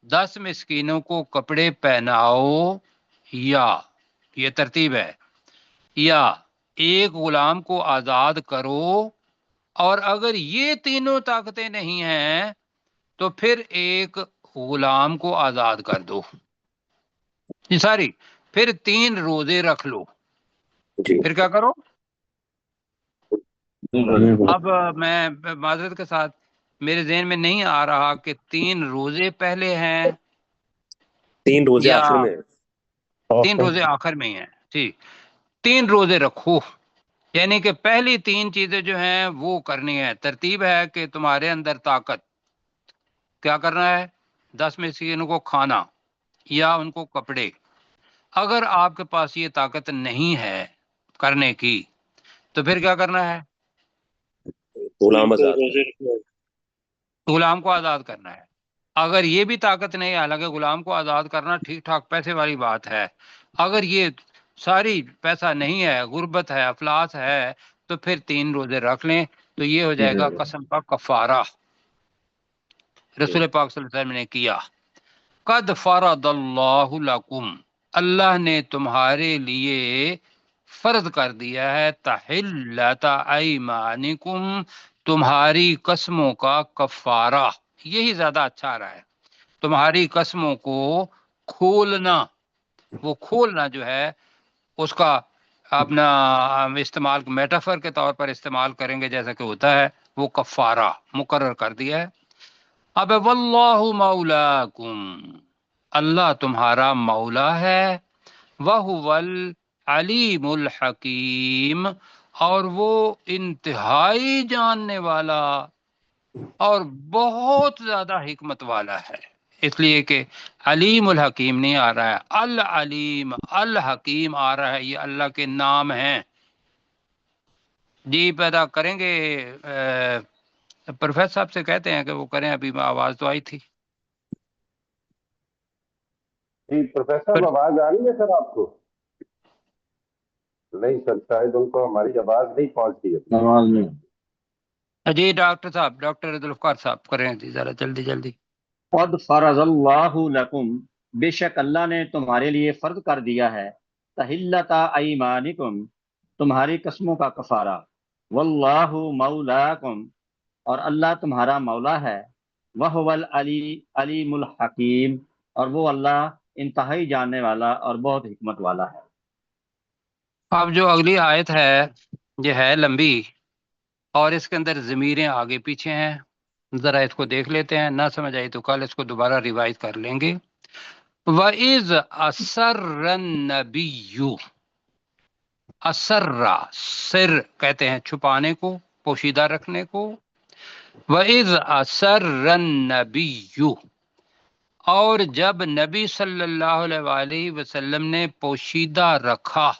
[SPEAKER 1] 10 مسکینوں کو کپڑے پہناؤ، یا یہ ترتیب ہے، یا ایک غلام کو آزاد کرو، اور اگر یہ تینوں طاقتیں نہیں ہیں تو پھر ایک غلام کو آزاد کر دو۔ یہ ساری پھر 3 روزے رکھ لو.
[SPEAKER 2] جی
[SPEAKER 1] پھر کیا کرو؟ اب میں معذرت کے ساتھ میرے ذہن میں نہیں آ رہا کہ 3 روزے پہلے ہیں
[SPEAKER 2] 3 روزے
[SPEAKER 1] یا
[SPEAKER 2] آخر میں
[SPEAKER 1] 3 روزے آخر میں ہی ہیں. ٹھیک، 3 روزے رکھو، یعنی کہ پہلی 3 چیزیں جو ہیں وہ کرنی ہے. ترتیب ہے کہ تمہارے اندر طاقت، کیا کرنا ہے؟ 10 مسکینوں کو کھانا یا ان کو کپڑے. اگر آپ کے پاس یہ طاقت نہیں ہے کرنے کی تو پھر کیا کرنا ہے؟
[SPEAKER 2] غلام آزاد کرنا.
[SPEAKER 1] غلام کو آزاد کرنا ہے. اگر یہ بھی طاقت نہیں ہے، حالانکہ غلام کو آزاد کرنا ٹھیک ٹھاک پیسے والی بات ہے، اگر یہ ساری پیسہ نہیں ہے، غربت ہے، افلاس ہے، تو پھر 3 روزے رکھ لیں تو یہ ہو جائے گا قسم کا کفارہ. رسول پاک صلی اللہ علیہ وسلم نے کیا. قد فرض اللہ لکم، اللہ نے تمہارے لیے فرض کر دیا ہے تحلۃ ایمانکم، تمہاری قسموں کا کفارہ. یہی زیادہ اچھا آ رہا ہے، تمہاری قسموں کو کھولنا. وہ کھولنا جو ہے اس کا اپنا استعمال میٹافر کے طور پر استعمال کریں گے جیسا کہ ہوتا ہے، وہ کفارہ مقرر کر دیا ہے. اب واللہ مولاکم، اللہ تمہارا مولا ہے. وَهُوَ العلیم الحکیم، اور وہ انتہائی جاننے والا اور بہت زیادہ حکمت والا ہے. اس لیے کہ علیم الحکیم نہیں آ رہا ہے، العلیم الحکیم آ رہا ہے. یہ اللہ کے نام ہیں. جی پیدا کریں گے پروفیسر صاحب سے کہتے ہیں کہ وہ کریں، ابھی آواز تو آئی تھی.
[SPEAKER 4] جی پروفیسر صاحب آواز آ رہی ہے سر آپ کو؟ نہیں سر، شاید ان کو ہماری آواز نہیں پہنچتی ہے.
[SPEAKER 3] آواز نہیں.
[SPEAKER 1] جی ڈاکٹر صاحب، ڈاکٹر ذوالفقار صاحب کریں جی ذرا جلدی جلدی.
[SPEAKER 3] قد فرض اللہ لکم، بے شک اللہ نے تمہارے لیے فرض کر دیا ہے تحلۃ ایمانکم، تمہاری قسموں کا کفارہ. واللہ مولاکم، اور اللہ تمہارا مولا ہے. وہو العلیم الحکیم، اور وہ اللہ انتہائی جاننے والا اور بہت حکمت والا ہے.
[SPEAKER 1] اب جو اگلی آیت ہے یہ ہے لمبی اور اس کے اندر ضمیریں آگے پیچھے ہیں، ذرا اس کو دیکھ لیتے ہیں. نہ سمجھ آئی تو کل اس کو دوبارہ ریوائز کر لیں گے. وَإِذْ أَسَرَّ النَّبِيُّ، اسرا، سر کہتے ہیں چھپانے کو، پوشیدہ رکھنے کو. وَإِذْ أَسَرَّ النَّبِيُّ، اور جب نبی صلی اللہ علیہ وآلہ وسلم نے پوشیدہ رکھا،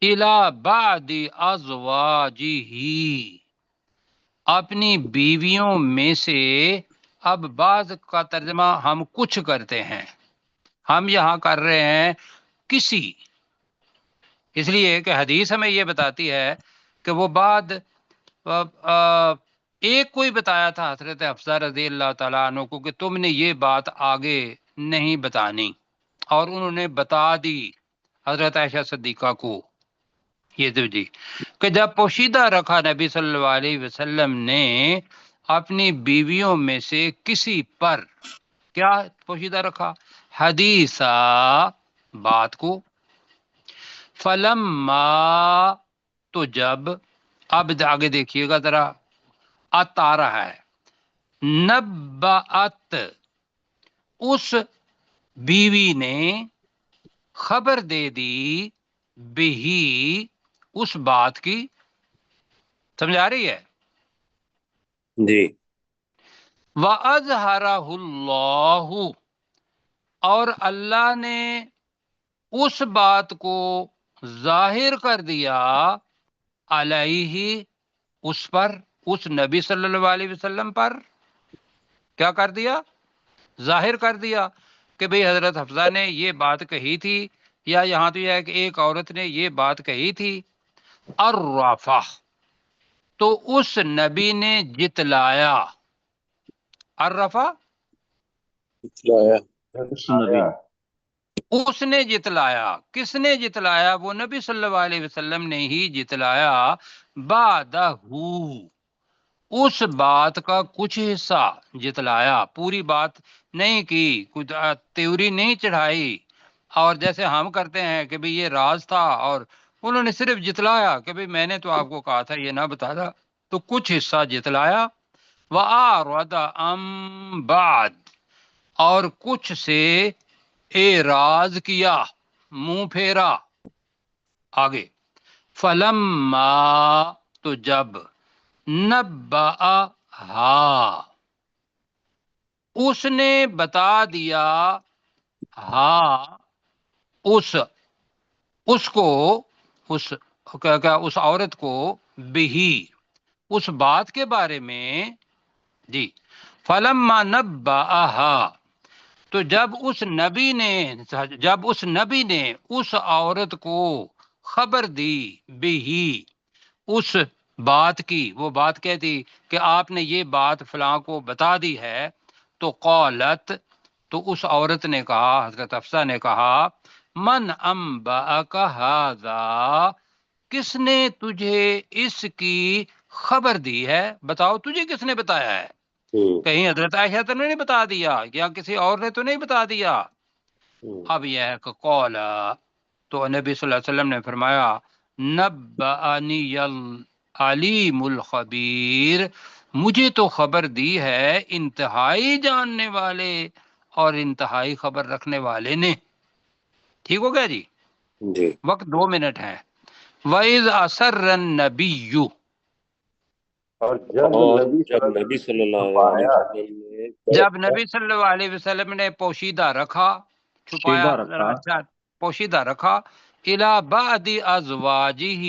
[SPEAKER 1] إِلَى بَعْدِ أَزْوَاجِهِ، اپنی بیویوں میں سے. اب بعض کا ترجمہ ہم کچھ کرتے ہیں، ہم یہاں کر رہے ہیں کسی، اس لیے کہ حدیث ہمیں یہ بتاتی ہے کہ وہ بعد ایک کوئی بتایا تھا حضرت حفصہ رضی اللہ تعالیٰ عنہ کو کہ تم نے یہ بات آگے نہیں بتانی، اور انہوں نے بتا دی حضرت عائشہ صدیقہ کو. یہ تو جی کہ جب پوشیدہ رکھا نبی صلی اللہ علیہ وسلم نے اپنی بیویوں میں سے کسی پر، کیا پوشیدہ رکھا؟ حدیثہ، بات کو. فلما، تو جب، اب آگے دیکھیے گا ذرا، ات آ رہا ہے. نبأت، اس بیوی نے خبر دے دی، بہی، اس بات کی. سمجھ آ رہی ہے؟
[SPEAKER 2] جی.
[SPEAKER 1] وَأَظْهَرَهُ اللَّهُ، اور اللہ نے اس بات کو ظاہر کر دیا، علیہ، اس پر، اس نبی صلی اللہ علیہ وسلم پر. کیا کر دیا؟ ظاہر کر دیا کہ بھئی حضرت حفصہ نے یہ بات کہی تھی، یا یہاں تو یہ ہے کہ ایک عورت نے یہ بات کہی تھی. الرافہ، تو اس نبی نے جتلایا. الرفا،
[SPEAKER 3] اس نبی نے.
[SPEAKER 1] اس نے جتلایا. کس نے جتلایا؟ وہ نبی صلی اللہ علیہ وسلم نے ہی جتلایا. بعدہ، اس بات کا کچھ حصہ جتلایا، پوری بات نہیں کی، کچھ تیوری نہیں چڑھائی. اور جیسے ہم کرتے ہیں کہ بھئی یہ راز تھا اور انہوں نے صرف جتلایا کہ بھئی میں نے تو آپ کو کہا تھا یہ نہ بتانا، تو کچھ حصہ جتلایا، وَأَعْرَضَ عَن بَعْدٍ، اور کچھ سے اعراض کیا، منہ پھیرا آگے، فَلَمَّا، تو جب، نَبَّأَہَا، اس نے بتا دیا، ہاں، اس کو، اس اس عورت کو، بہی، اس بات کے بارے میں، جی، فلما نبأہا، تو جب اس نبی نے اس عورت کو خبر دی، بہی، اس بات کی، وہ بات کہتی کہ آپ نے یہ بات فلاں کو بتا دی ہے، تو قالت، تو اس عورت نے کہا، حضرت حفصہ نے کہا، من انبأک ھذا، کس نے تجھے اس کی خبر دی ہے، بتاؤ تجھے کس نے بتایا ہے، کہیں حضرت عائشہ تو نہیں بتا دیا یا کسی اور نے تو نہیں بتا دیا۔ اب یہ ہے کہ قال، تو نبی صلی اللہ علیہ وسلم نے فرمایا، نبأنی العلیم الخبیر، مجھے تو خبر دی ہے انتہائی جاننے والے اور انتہائی خبر رکھنے والے نے۔ ٹھیک ہو گیا جی؟
[SPEAKER 2] جی
[SPEAKER 1] وقت 2 منٹ ہے۔ وَإِذْ أَسَرَّ النَّبِيُّ،
[SPEAKER 4] اور جب
[SPEAKER 2] اور
[SPEAKER 4] نبی
[SPEAKER 2] جب
[SPEAKER 4] صلی
[SPEAKER 2] نبی صلی اللہ
[SPEAKER 4] اللہ
[SPEAKER 2] علیہ
[SPEAKER 4] علیہ
[SPEAKER 2] وسلم نے
[SPEAKER 1] جب نبی صلی اللہ علیہ وسلم نے پوشیدہ رکھا، چھپایا،
[SPEAKER 3] شیدہ رکھا،
[SPEAKER 1] اچھا، پوشیدہ رکھا، الی بعد ازواجہ،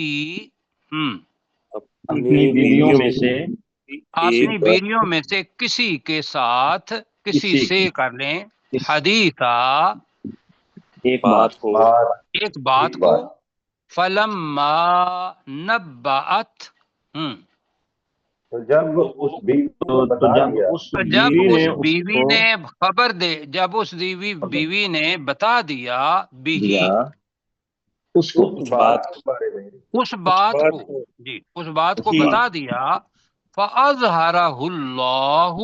[SPEAKER 3] اپنی
[SPEAKER 2] اپنی
[SPEAKER 3] بیویوں میں سے
[SPEAKER 1] اپنی
[SPEAKER 2] ایک
[SPEAKER 1] بیویوں میں سے کسی کے ساتھ، کسی
[SPEAKER 3] کسی
[SPEAKER 1] سے کر لیں،
[SPEAKER 3] کس
[SPEAKER 1] حدیثا،
[SPEAKER 3] ایک بات،
[SPEAKER 2] بات کو،
[SPEAKER 4] بات
[SPEAKER 1] ایک بات کو، فلما نبأت،
[SPEAKER 4] تو جب اس بیوی
[SPEAKER 3] تو
[SPEAKER 4] نے بتا
[SPEAKER 3] جب
[SPEAKER 4] دیا
[SPEAKER 3] اس
[SPEAKER 1] جب
[SPEAKER 3] بیوی
[SPEAKER 1] اس
[SPEAKER 3] نے اس
[SPEAKER 1] بیوی
[SPEAKER 3] کو
[SPEAKER 1] نے خبر دے، جب اس بیوی نے بتا دیا،
[SPEAKER 3] دیا
[SPEAKER 1] بھی،
[SPEAKER 3] اس کو،
[SPEAKER 2] اس
[SPEAKER 4] بات
[SPEAKER 2] بات
[SPEAKER 4] کے بارے میں
[SPEAKER 1] اس بات
[SPEAKER 2] بات
[SPEAKER 1] کو،
[SPEAKER 2] کو
[SPEAKER 1] جی، اس بات کو
[SPEAKER 2] وہی
[SPEAKER 1] بتا دیا، فَأَظْهَرَهُ اللَّهُ،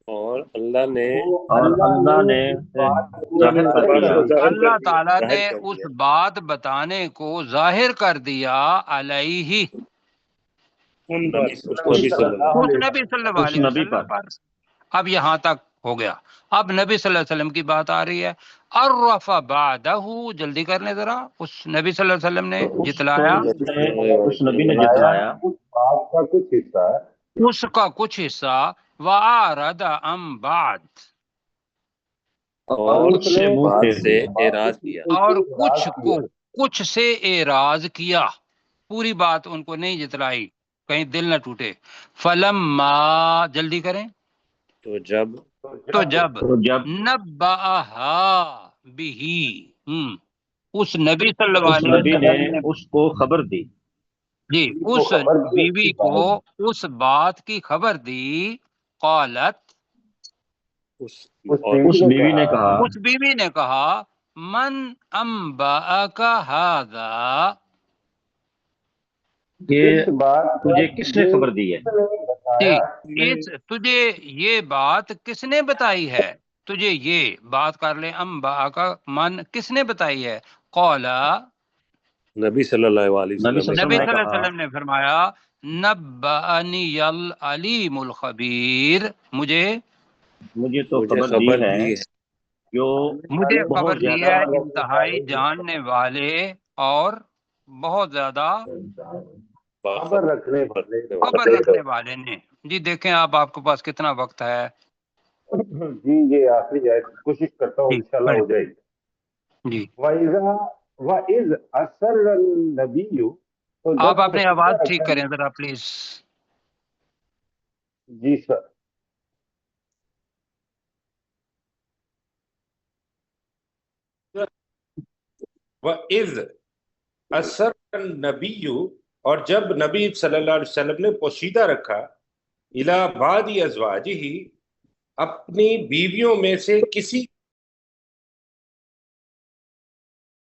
[SPEAKER 2] اور اللہ نے
[SPEAKER 3] اور اللہ نے
[SPEAKER 4] بات کو
[SPEAKER 3] ظاہر
[SPEAKER 2] اس
[SPEAKER 3] کر
[SPEAKER 4] ظاہر
[SPEAKER 2] بات
[SPEAKER 3] دیا
[SPEAKER 2] کو
[SPEAKER 4] کر
[SPEAKER 2] ظاہر کر
[SPEAKER 1] اللہ
[SPEAKER 2] دیا،
[SPEAKER 1] تعالیٰ نے
[SPEAKER 2] ظاہر کر
[SPEAKER 1] اس
[SPEAKER 2] دیا
[SPEAKER 1] بات بتانے کو ظاہر کر دیا، علیہ،
[SPEAKER 2] نبی
[SPEAKER 4] نبی
[SPEAKER 2] نبی
[SPEAKER 4] صلی
[SPEAKER 2] صلی اللہ
[SPEAKER 4] اللہ
[SPEAKER 1] اس
[SPEAKER 4] علیہ
[SPEAKER 1] نبی صلی
[SPEAKER 4] وسلم
[SPEAKER 1] اللہ
[SPEAKER 3] اس
[SPEAKER 1] علیہ
[SPEAKER 3] نبی
[SPEAKER 1] وسلم
[SPEAKER 3] پر۔
[SPEAKER 1] پر۔ اب یہاں تک ہو گیا، اب نبی صلی اللہ علیہ وسلم کی بات آ رہی ہے، عرف بعدہ، جلدی کر لیں ذرا، اس نبی صلی اللہ علیہ وسلم نے
[SPEAKER 3] تو
[SPEAKER 1] جتلایا،
[SPEAKER 2] نبی صلی اللہ علیہ
[SPEAKER 3] اس نبی نے
[SPEAKER 2] وسلم
[SPEAKER 3] جتلایا
[SPEAKER 4] اس بات کا کچھ حصہ
[SPEAKER 1] اس کا کچھ حصہ، وَأَعْرَضَ عَن بَعْدٍ،
[SPEAKER 3] اور
[SPEAKER 2] اور
[SPEAKER 3] کچھ
[SPEAKER 2] کچھ
[SPEAKER 3] سے منہ
[SPEAKER 2] بات
[SPEAKER 3] پھیر
[SPEAKER 2] سے
[SPEAKER 3] لیا،
[SPEAKER 2] اعراض کیا،
[SPEAKER 1] اور
[SPEAKER 4] راز کیا
[SPEAKER 1] کچھ سے اعراض کیا، پوری بات ان کو نہیں جتلائی، کہیں دل نہ ٹوٹے۔ فلما، جلدی کریں،
[SPEAKER 2] تو جب
[SPEAKER 1] تو جب،
[SPEAKER 3] تو جب
[SPEAKER 1] نبأہا بہی، اس نبی صلی اللہ
[SPEAKER 3] اس
[SPEAKER 1] علیہ
[SPEAKER 3] نبی نے
[SPEAKER 1] وسلم نے،
[SPEAKER 3] اس کو خبر دی،
[SPEAKER 1] جی،
[SPEAKER 4] کو
[SPEAKER 1] اس
[SPEAKER 4] خبر دی اس
[SPEAKER 1] بیوی
[SPEAKER 4] کی
[SPEAKER 1] کو
[SPEAKER 4] بات
[SPEAKER 1] اس بات کی خبر دی، قالت،
[SPEAKER 2] اس
[SPEAKER 4] اس
[SPEAKER 2] اور
[SPEAKER 3] اس
[SPEAKER 4] نے
[SPEAKER 3] بیوی نے
[SPEAKER 4] کہا
[SPEAKER 3] کہا،
[SPEAKER 1] اس بیوی نے کہا، من انبأک ھذا،
[SPEAKER 3] کہ
[SPEAKER 4] اس بات کا
[SPEAKER 3] تجھے کس نے خبر دی ہے،
[SPEAKER 1] جی،
[SPEAKER 4] بتایا
[SPEAKER 1] تجھے یہ بات کس نے بتائی ہے، تجھے یہ بات کر لیں، انبأک، من، کس نے بتائی ہے، قال،
[SPEAKER 2] نبی صلی اللہ علیہ
[SPEAKER 3] نبی
[SPEAKER 2] وسلم
[SPEAKER 3] صلی
[SPEAKER 2] نے
[SPEAKER 3] اللہ
[SPEAKER 1] نبی
[SPEAKER 3] علیہ وسلم
[SPEAKER 2] کہا،
[SPEAKER 3] نے
[SPEAKER 1] صلی اللہ علیہ
[SPEAKER 3] کہا،
[SPEAKER 1] وسلم نے فرمایا، نبأنی العلیم الخبیر،
[SPEAKER 3] مجھے تو
[SPEAKER 2] مجھے
[SPEAKER 3] خبر دی
[SPEAKER 2] خبر
[SPEAKER 3] ہے
[SPEAKER 2] دی ہے
[SPEAKER 3] جو
[SPEAKER 1] مجھے خبر
[SPEAKER 3] بہت
[SPEAKER 1] دی
[SPEAKER 3] زیادہ
[SPEAKER 1] ہے انتہائی جاننے والے اور بہت زیادہ
[SPEAKER 4] خبر رکھنے والے
[SPEAKER 1] خبر رکھنے والے نے۔ جی دیکھیں آپ کے پاس کتنا وقت ہے؟
[SPEAKER 4] جی یہ آخری ہے، کوشش کرتا ہوں
[SPEAKER 1] جی
[SPEAKER 4] انشاءاللہ
[SPEAKER 1] پڑھیں۔
[SPEAKER 4] ہو جائے گی۔
[SPEAKER 1] جی
[SPEAKER 4] وَإِذْ أَسَرَّ النَّبِيُّ، تو
[SPEAKER 1] آپ
[SPEAKER 4] جب
[SPEAKER 1] اپنی آواز
[SPEAKER 4] پوشیدہ
[SPEAKER 1] ٹھیک
[SPEAKER 4] رکھا،
[SPEAKER 1] کریں ذرا پلیز۔
[SPEAKER 4] جی سر،
[SPEAKER 6] وَإِذْ أَسَرَّ النَّبِيُّ، اور جب نبی صلی اللہ علیہ وسلم نے پوشیدہ رکھا، إِلَى بَعْضِ أَزْوَاجِهِ، اپنی بیویوں میں سے کسی